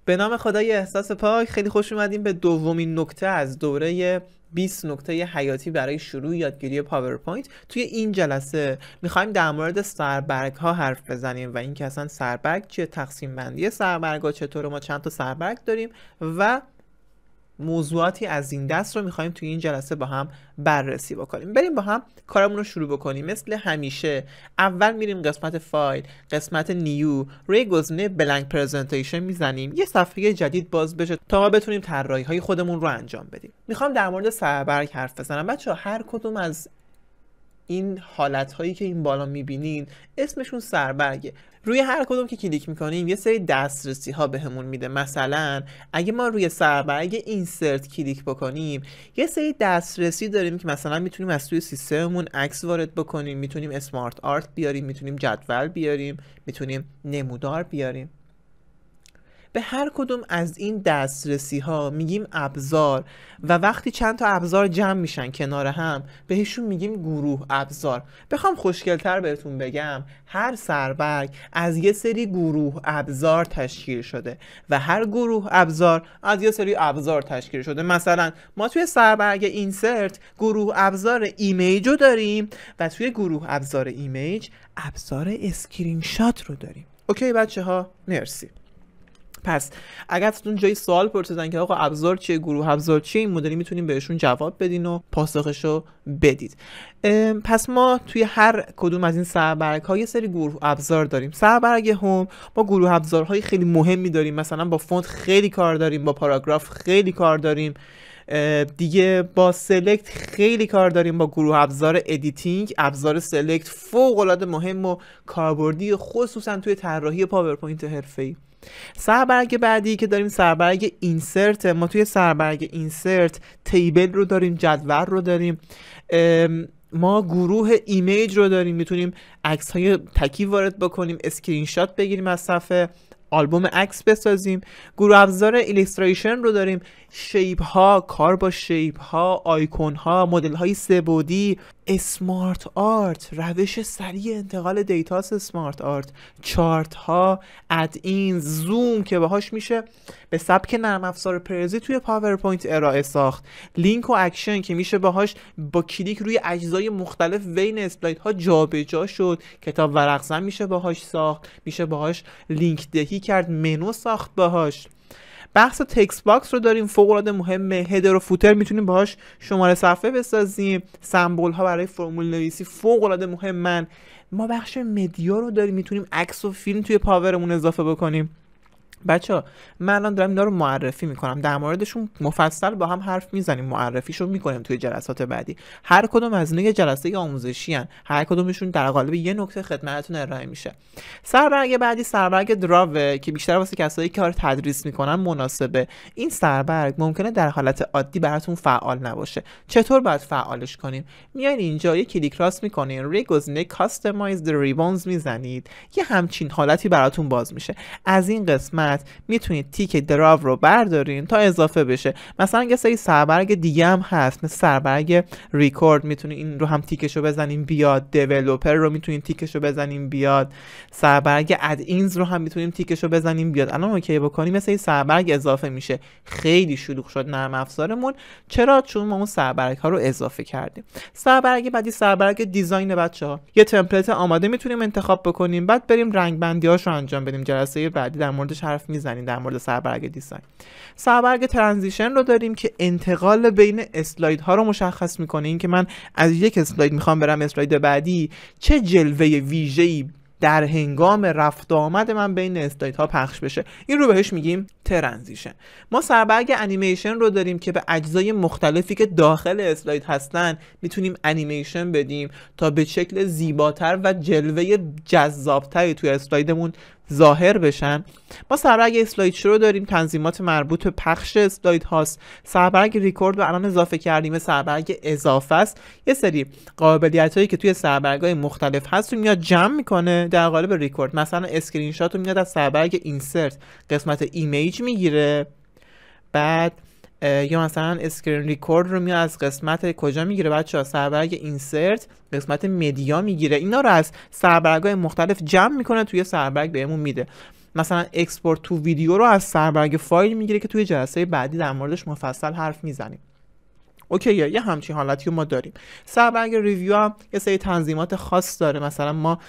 به نام خدای احساس پاک، خیلی خوش اومدیم به دومین نکته از دوره 20 نکته حیاتی برای شروع یادگیری پاورپوینت. توی این جلسه میخوایم در مورد سربرگ ها حرف بزنیم و اینکه اصلا سربرگ چیه، تقسیم بندی سربرگ ها چطوره، ما چند تا سربرگ داریم و موضوعاتی از این دست رو میخوایم توی این جلسه با هم بررسی بکنیم. بریم با هم کارمون رو شروع بکنیم. مثل همیشه اول میریم قسمت فایل، قسمت نیو، روی گزینه بلنک پرزنتیشن میزنیم، یه صفحه جدید باز بشه تا ما بتونیم طراحی های خودمون رو انجام بدیم. میخوام در مورد سربرگ حرف بزنم. بچه‌ها هر کدوم از این حالت هایی که این بالا میبینین اسمشون سربرگه. روی هر کدوم که کلیک میکنیم یه سری دسترسی ها بهمون میده. مثلا اگه ما روی سربرگ اینسرت کلیک بکنیم یه سری دسترسی داریم که مثلا میتونیم از توی سیستممون عکس وارد بکنیم، میتونیم اسمارت آرت بیاریم، میتونیم جدول بیاریم، میتونیم نمودار بیاریم. به هر کدوم از این دسترسی ها میگیم ابزار و وقتی چند تا ابزار جمع میشن کنار هم بهشون میگیم گروه ابزار. بخوام خوشگل‌تر بهتون بگم، هر سربرگ از یه سری گروه ابزار تشکیل شده و هر گروه ابزار از یه سری ابزار تشکیل شده. مثلا ما توی سربرگ اینسرت گروه ابزار ایمیج رو داریم و توی گروه ابزار ایمیج ابزار اسکرین شات رو داریم. اوکی بچه ها، مرسی. پس اگر ازتون جایی سوال پرسیدن که آقا ابزار چیه، گروه ابزار چیه، این مدلی میتونیم بهشون جواب بدین و پاسخشو بدید. پس ما توی هر کدوم از این سربرگ ها یه سری گروه ابزار داریم. سربرگ هوم ما گروه ابزارهای خیلی مهمی داریم، مثلا با فونت خیلی کار داریم، با پاراگراف خیلی کار داریم، دیگه با سلکت خیلی کار داریم، با گروه ابزار ادیتینگ ابزار سلکت فوق العاده مهم و کاربردی، خصوصا توی طراحی پاورپوینت حرفه‌ای. سربرگ بعدی که داریم سربرگ اینسرت. ما توی سربرگ اینسرت تیبل رو داریم، جدول رو داریم، ما گروه ایمیج رو داریم، میتونیم عکس های تکی وارد بکنیم، اسکرین شات بگیریم از صفحه، آلبوم عکس بسازیم. گروه ابزار ایلاستریشن رو داریم، شیپ ها، کار با شیپ ها، آیکون ها، مدل های سه بعدی، اسمارت آرت، روش سریع انتقال دیتاست اسمارت آرت، چارت ها، اد این، زوم که باهاش میشه به سبک نرم افزار پرزی توی پاورپوینت ارائه ساخت، لینک و اکشن که میشه باهاش با کلیک روی اجزای مختلف بین اسلاید ها جابجا شد، کتاب ورقزن میشه باهاش ساخت، میشه باهاش لینک دهی کرد، منو ساخت باهاش. بحث تکست باکس رو داریم، فوق العاده مهمه. هدر و فوتر میتونیم باهاش شماره صفحه بسازیم، سمبل ها برای فرمول نویسی فوق العاده مهمن. ما بخش مدیا رو داریم، میتونیم عکس و فیلم توی پاورمون اضافه بکنیم. بچه من الان دارم اینا رو معرفی میکنم، در موردشون مفصل با هم حرف میزنیم، معرفیشون میکنیم توی جلسات بعدی. هر کدوم از اینا یه جلسه آموزشی ان، هر کدومشون در قالب یه نکته خدمتتون ارائه میشه. سربرگ بعدی سربرگ دراوه که بیشتر واسه کسایی که کار تدریس میکنن مناسبه. این سربرگ ممکنه در حالت عادی براتون فعال نباشه. چطور باید فعالش کنیم؟ میایین اینجا یه کلیک راست میکنین، روی گزینه کاستماایز ریبونز میزنید، یه همچین حالتی براتون باز میشه. از این قسمت میتونید تیک دراو رو بردارین تا اضافه بشه. مثلا یه سری سربرگ دیگه هم هست، مثل سربرگ ریکورد، میتونید این رو هم تیکشو بزنیم بیاد. دیولپر رو میتونید تیکشو بزنیم بیاد. سربرگ اد اینز رو هم میتونیم تیکشو بزنیم بیاد. الان اوکی بکنیم مثلا سربرگ اضافه میشه. خیلی شلوغ شد نرم افزارمون. چرا؟ چون ما اون سربرگ ها رو اضافه کردیم. سربرگ بعدی سربرگ دیزاین. بچه‌ها یه تمپلیت آماده میتونیم انتخاب بکنیم، بعد بریم رنگ بندی‌هاش رو انجام بدیم. جلسه بعدی در موردش حرف میزنیم، در مورد سربرگ دیزاین. سربرگ ترانزیشن رو داریم که انتقال بین اسلاید ها رو مشخص میکنه، این که من از یک اسلاید میخوام برم اسلاید بعدی چه جلوه ویژه‌ای در هنگام رفت آمد من بین اسلاید ها پخش بشه، این رو بهش میگیم ترانزیشن. ما سربرگ انیمیشن رو داریم که به اجزای مختلفی که داخل اسلاید هستن میتونیم انیمیشن بدیم تا به شکل زیباتر و جلوه جذابتری توی اسلایدمون ظاهر بشن. ما سربرگ اسلاید شو رو داریم، تنظیمات مربوط به پخش اسلاید هاست. سربرگ ریکورد رو الان اضافه کردیم، سربرگ اضافه است. یه سری قابلیت هایی که توی سربرگ‌های مختلف هست رو میاد جمع میکنه در قالب ریکورد. مثلا اسکرین شات رو میاد از سربرگ اینسرت قسمت ایمیج میگیره، بعد یا مثلا اسکرین ریکورد رو میاد از قسمت کجا میگیره بچه‌ها؟ سربرگ اینسرت قسمت مدیا میگیره. اینا رو از سربرگ‌های مختلف جمع میکنه توی سربرگ بهمون میده. مثلا اکسپورت تو ویدیو رو از سربرگ فایل میگیره که توی جلسه بعدی در موردش مفصل حرف میزنیم. اوکیه، یه همچین حالتی رو ما داریم. سربرگ ریویو هم یه سری تنظیمات خاص داره. مثلا ما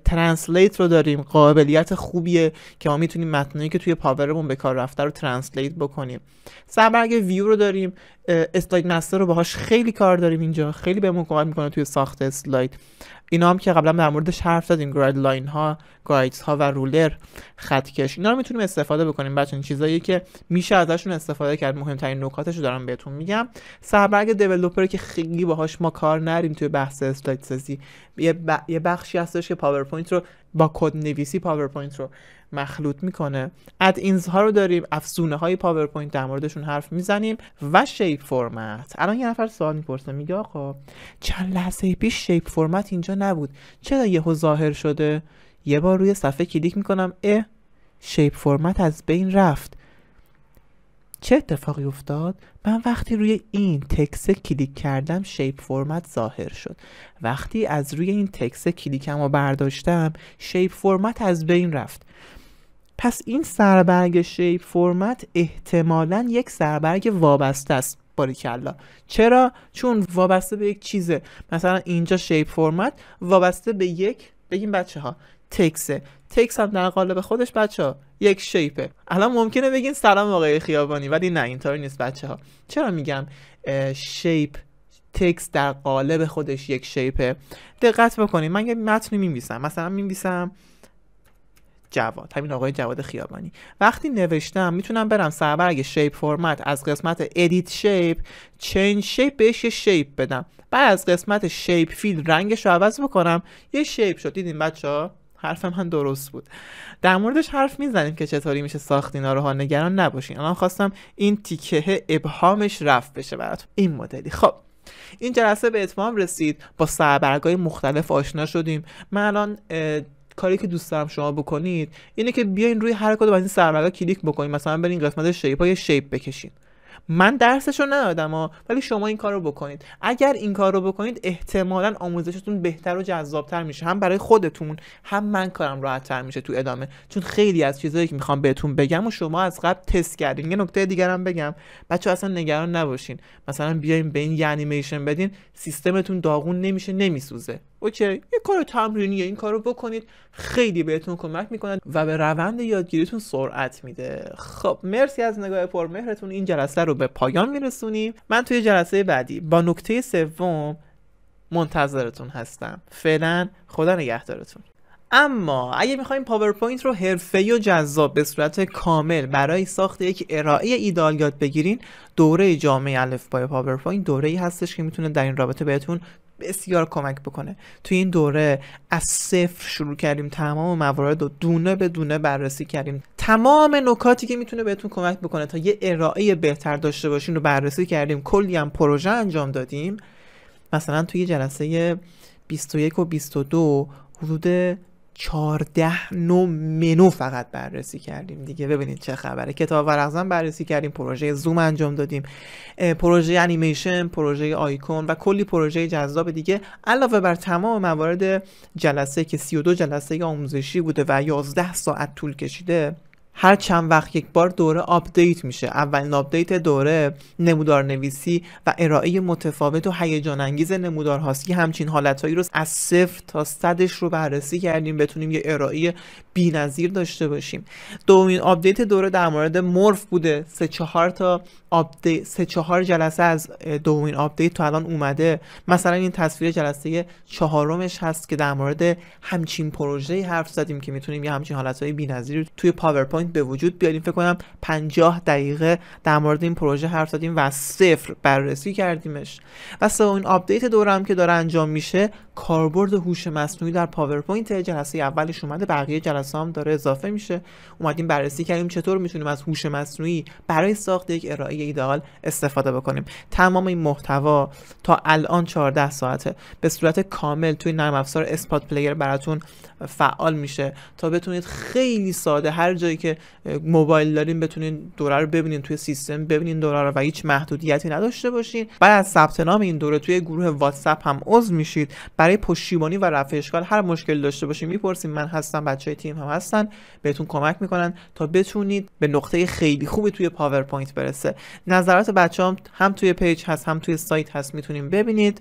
ترنسلیت رو داریم، قابلیت خوبیه که ما میتونیم متنایی که توی پاورمون به کار رفته رو ترنسلیت بکنیم. سربرگ ویو رو داریم، اسلاید مستر رو باهاش خیلی کار داریم اینجا، خیلی بهمون کمک میکنه توی ساخت اسلاید. اینا هم که قبلا در موردش حرف زدیم، گاید لاین ها، گایدز ها و رولر، خطکش، اینا رو میتونیم استفاده بکنیم. بچه‌ها چیزایی که میشه ازشون استفاده کرد، مهمترین نکاتش رو دارم بهتون میگم. سربرگ دیولپر که خیلی باهاش ما کار نریم توی بحث اسلاید سازی، یه بخشی هستش که پاورپوینت رو با کد نویسی پاورپوینت رو مخلوط میکنه. اد اینز ها رو داریم، افزونه های پاورپوینت، در موردشون حرف میزنیم. و شیپ فرمت. الان یه نفر سوال میپرسه، میگه آقا چند لحظه پیش شیپ فرمت اینجا نبود، چرا یهو ظاهر شده؟ یه بار روی صفحه کلیک میکنم، شیپ فرمت از بین رفت. چه اتفاقی افتاد؟ من وقتی روی این تکست کلیک کردم شیپ فرمت ظاهر شد. وقتی از روی این تکست کلیکم رو برداشتم شیپ فرمت از بین رفت. پس این سربرگ شیپ فرمت احتمالاً یک سربرگ وابسته است. باریکلا. چرا؟ چون وابسته به یک چیزه. مثلا اینجا شیپ فرمت وابسته به یک، بگیم بچه ها، تکس هم در قالب خودش بچه ها یک شیپه. الان ممکنه بگین سلام آقای خیابانی، ولی نه، اینطوری نیست بچه ها. چرا میگم شیپ تکس در قالب خودش یک شیپه؟ دقت بکنید، من یه متن می‌نویسم، مثلا می‌نویسم جواد، همین آقای جواد خیابانی. وقتی نوشتم میتونم برم سربرگ شیپ فرمت، از قسمت ادیت شیپ چنج شیپ بهش یه شیپ بدم، بعد از قسمت شیپ فیل رنگش رو عوض بکنم، یه شیپ شد. دیدین بچه‌ها؟ حرف من درست بود. در موردش حرف میزنیم که چطوری میشه ساخت اینا رو ها، نگران نباشین. الان خواستم این تیکه ابهامش رفع بشه براتون، این مدلی. خب این جلسه به اتمام رسید، با سربرگ‌های مختلف آشنا شدیم. من الان کاری که دوست دارم شما بکنید اینه که بیاین روی هر کدوم از این سربرگا کلیک بکنید، مثلا برین قسمت شیپ ها یه شیپ بکشین. من درسشو ندادم ولی شما این کار رو بکنید. اگر این کار رو بکنید احتمالاً آموزشتون بهتر و جذابتر میشه، هم برای خودتون هم من کارم راحت‌تر میشه تو ادامه، چون خیلی از چیزایی که میخوام بهتون بگم و شما از قبل تست کردین. یه نکته دیگه هم بگم بچه‌ها، اصلا نگران نباشین، مثلا بیاین به این یه انیمیشن بدین سیستمتون داغون نمیشه، نمیسوزه. اوکی، یه کار تمرینیه، این کارو بکنید، خیلی بهتون کمک میکنه و به روند یادگیریتون سرعت میده. خب مرسی از نگاه پرمهرتون. این جلسه رو به پایان میرسونیم. من توی جلسه بعدی با نکته سوم منتظرتون هستم. فعلا خدا نگهدارتون. اما اگه میخوایم پاورپوینت رو حرفه‌ای و جذاب به صورت کامل برای ساخت یک ارائه ایدئال یاد بگیرین، دوره جامعه الفبای پاورپوینت دوره‌ای هستش که میتونه در این رابطه بهتون بسیار کمک بکنه. توی این دوره از صفر شروع کردیم، تمام موارد رو دونه به دونه بررسی کردیم، تمام نکاتی که میتونه بهتون کمک بکنه تا یه ارائه بهتر داشته باشین رو بررسی کردیم. کلی هم پروژه انجام دادیم. مثلا توی جلسه 21 و 22 حدود 14 نوع منو فقط بررسی کردیم دیگه. ببینید چه خبره. کتاب ورقزن بررسی کردیم، پروژه زوم انجام دادیم، پروژه انیمیشن، پروژه آیکون و کلی پروژه جذاب دیگه، علاوه بر تمام موارد جلسه که 32 جلسه آموزشی بوده و 11 ساعت طول کشیده. هر چند وقت یک بار دوره آپدیت میشه. اولین آپدیت دوره نمودار نویسی و ارائه متفاوت و هیجان انگیز نمودارهاست. همچین حالتهایی رو از 0 تا 100 رو بررسی کردیم بتونیم یه ارائه بی‌نظیر داشته باشیم. دومین آپدیت دوره در مورد مورف بوده. 3-4 جلسه از دومین آپدیت تا الان اومده. مثلا این تصویر جلسه 4مش هست که در مورد همچین پروژه‌ای حرف زدیم که میتونیم یه همچین حالتهای بی‌نظیر توی پاورپوینت به وجود بیاریم. فکر کنم 50 دقیقه در مورد این پروژه حرف زدیم و از 0 بررسی کردیمش. و سومین آپدیت دوره هم که داره انجام میشه، کاربرد هوش مصنوعی در پاورپوینت. جلسه اولش اومده، بقیه جلسه هم داره اضافه میشه. اومدیم بررسی کردیم چطور میتونیم از هوش مصنوعی برای ساخت یک ارائه ایدئال استفاده بکنیم. تمام این محتوا تا الان 14 ساعته به صورت کامل توی نرم افزار اسپات پلیر براتون فعال میشه تا بتونید خیلی ساده هر جایی که که موبایل دارین بتونین دوره رو ببینین توی سیستم، ببینین دوره رو و هیچ محدودیتی نداشته باشین. بعد از ثبت نام این دوره توی گروه واتساپ هم عضو میشید. برای پشتیبانی و رفع اشکال هر مشکلی داشته باشین میپرسین، من هستم، بچهای تیم هم هستن، بهتون کمک میکنن تا بتونید به نقطه خیلی خوبی توی پاورپوینت برسه. نظرات بچه‌ها هم توی پیج هست هم توی سایت هست، میتونین ببینید.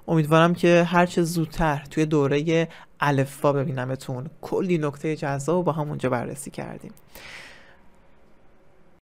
امیدوارم که هر چه زودتر توی دوره الفبا ببینمتون. کلی نکته جذاب با هم اونجا بررسی کردیم.